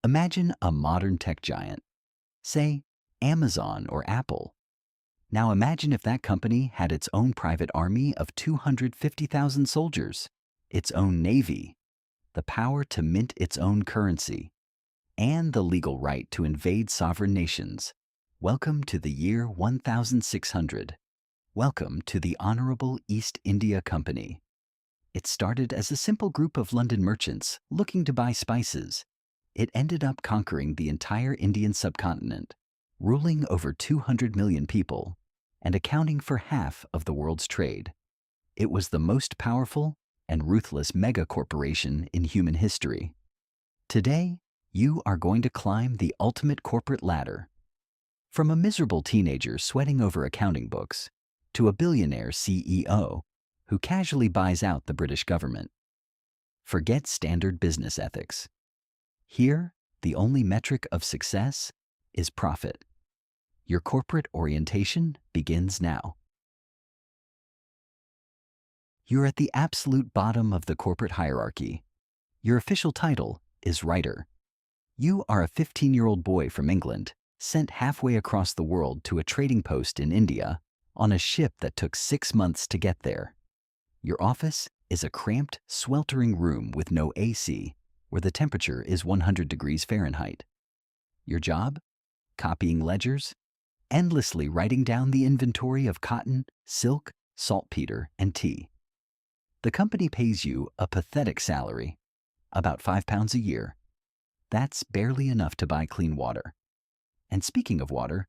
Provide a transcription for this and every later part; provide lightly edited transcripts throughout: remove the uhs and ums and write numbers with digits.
Imagine a modern tech giant, say Amazon or Apple. Now imagine if that company had its own private army of 250,000 soldiers, its own navy, the power to mint its own currency, and the legal right to invade sovereign nations. Welcome to the year 1600. Welcome to the Honorable East India Company. It started as a simple group of London merchants looking to buy spices. It ended up conquering the entire Indian subcontinent, ruling over 200 million people, and accounting for half of the world's trade. It was the most powerful and ruthless mega-corporation in human history. Today, you are going to climb the ultimate corporate ladder. From a miserable teenager sweating over accounting books to a billionaire CEO who casually buys out the British government. Forget standard business ethics. Here, the only metric of success is profit. Your corporate orientation begins now. You're at the absolute bottom of the corporate hierarchy. Your official title is writer. You are a 15-year-old boy from England, sent halfway across the world to a trading post in India on a ship that took 6 months to get there. Your office is a cramped, sweltering room with no AC, where the temperature is 100 degrees Fahrenheit. Your job? Copying ledgers, endlessly writing down the inventory of cotton, silk, saltpeter, and tea. The company pays you a pathetic salary, about £5 a year. That's barely enough to buy clean water. And speaking of water,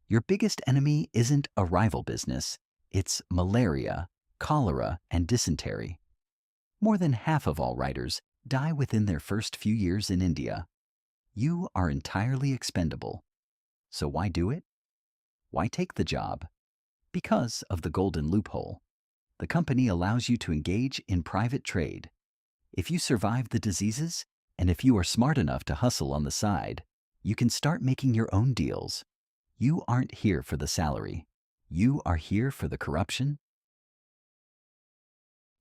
your biggest enemy isn't a rival business, it's malaria, cholera, and dysentery. More than half of all writers die within their first few years in India. You are entirely expendable. So why do it? Why take the job? Because of the golden loophole. The company allows you to engage in private trade. If you survive the diseases, and if you are smart enough to hustle on the side, you can start making your own deals. You aren't here for the salary. You are here for the corruption.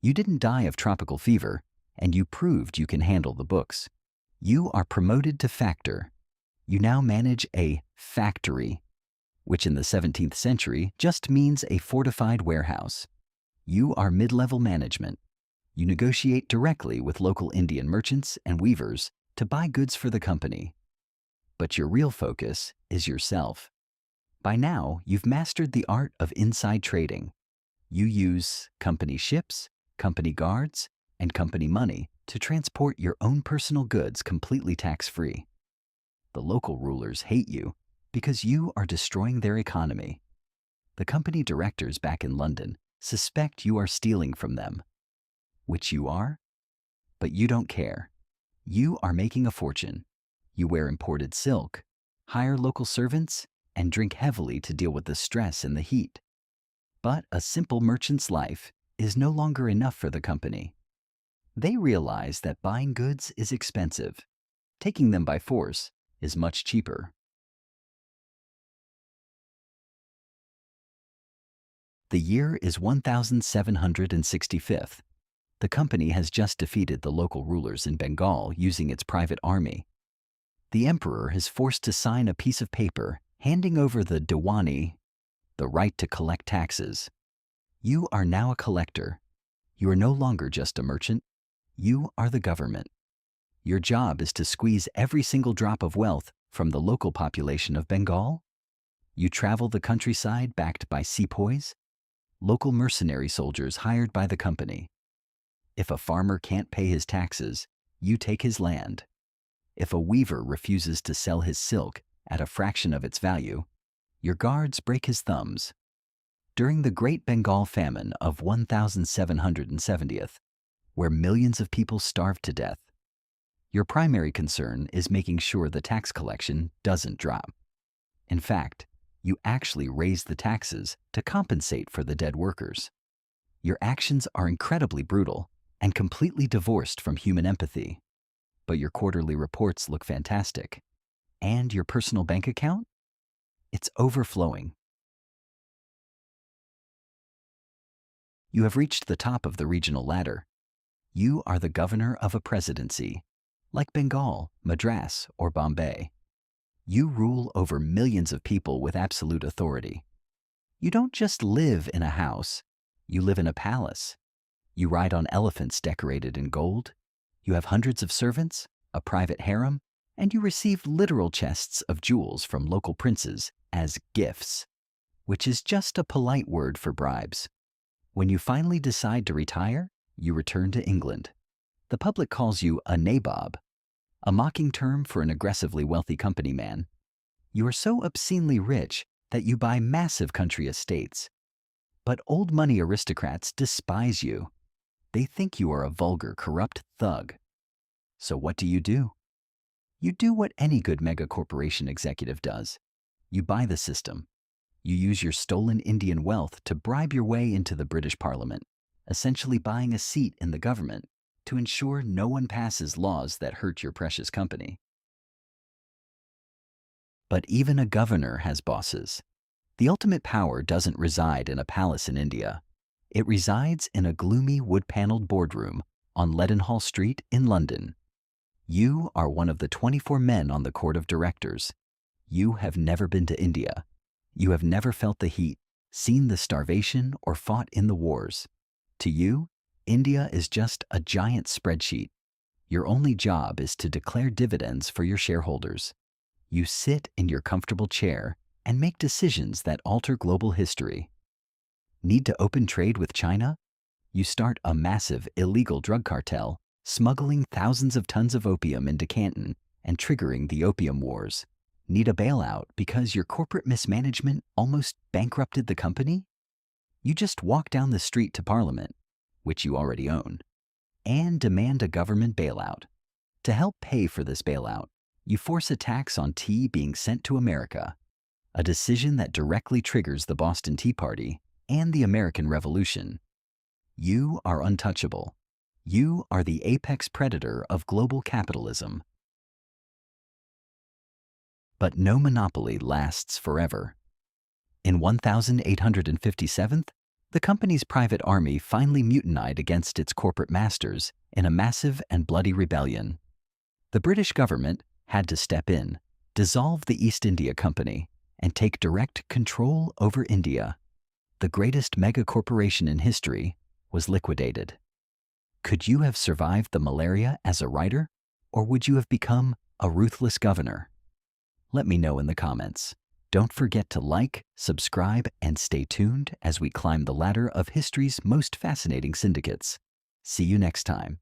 You didn't die of tropical fever, and you proved you can handle the books. You are promoted to factor. You now manage a factory, which in the 17th century just means a fortified warehouse. You are mid-level management. You negotiate directly with local Indian merchants and weavers to buy goods for the company. But your real focus is yourself. By now, you've mastered the art of inside trading. You use company ships, company guards, and company money to transport your own personal goods completely tax-free. The local rulers hate you because you are destroying their economy. The company directors back in London suspect you are stealing from them, which you are, but you don't care. You are making a fortune. You wear imported silk, hire local servants, and drink heavily to deal with the stress and the heat. But a simple merchant's life is no longer enough for the company. They realize that buying goods is expensive. Taking them by force is much cheaper. The year is 1765. The company has just defeated the local rulers in Bengal using its private army. The emperor is forced to sign a piece of paper handing over the Diwani, the right to collect taxes. You are now a collector. You are no longer just a merchant. You are the government. Your job is to squeeze every single drop of wealth from the local population of Bengal. You travel the countryside backed by sepoys, local mercenary soldiers hired by the company. If a farmer can't pay his taxes, you take his land. If a weaver refuses to sell his silk at a fraction of its value, your guards break his thumbs. During the Great Bengal Famine of 1770, where millions of people starved to death, your primary concern is making sure the tax collection doesn't drop. In fact, you actually raise the taxes to compensate for the dead workers. Your actions are incredibly brutal and completely divorced from human empathy. But your quarterly reports look fantastic. And your personal bank account? It's overflowing. You have reached the top of the regional ladder. You are the governor of a presidency. like Bengal, Madras, or Bombay. You rule over millions of people with absolute authority. You don't just live in a house, you live in a palace. You ride on elephants decorated in gold. You have hundreds of servants, a private harem, and you receive literal chests of jewels from local princes as gifts, which is just a polite word for bribes. When you finally decide to retire, you return to England. The public calls you a nabob, a mocking term for an aggressively wealthy company man. You are so obscenely rich that you buy massive country estates. But old money aristocrats despise you. They think you are a vulgar, corrupt thug. So what do? You do what any good mega-corporation executive does. You buy the system. You use your stolen Indian wealth to bribe your way into the British Parliament, essentially buying a seat in the government to ensure no one passes laws that hurt your precious company. But even a governor has bosses. The ultimate power doesn't reside in a palace in India. It resides in a gloomy wood-paneled boardroom on Leadenhall Street in London. You are one of the 24 men on the court of directors. You have never been to India. You have never felt the heat, seen the starvation, or fought in the wars. To you, India is just a giant spreadsheet. Your only job is to declare dividends for your shareholders. You sit in your comfortable chair and make decisions that alter global history. Need to open trade with China? You start a massive illegal drug cartel, smuggling thousands of tons of opium into Canton and triggering the Opium Wars. Need a bailout because your corporate mismanagement almost bankrupted the company? You just walk down the street to Parliament, which you already own, and demand a government bailout. To help pay for this bailout, you force a tax on tea being sent to America, a decision that directly triggers the Boston Tea Party and the American Revolution. You are untouchable. You are the apex predator of global capitalism. But no monopoly lasts forever. In 1857, the company's private army finally mutinied against its corporate masters in a massive and bloody rebellion. The British government had to step in, dissolve the East India Company, and take direct control over India. The greatest mega-corporation in history was liquidated. Could you have survived the malaria as a writer, or would you have become a ruthless governor? Let me know in the comments. Don't forget to like, subscribe, and stay tuned as we climb the ladder of history's most fascinating syndicates. See you next time.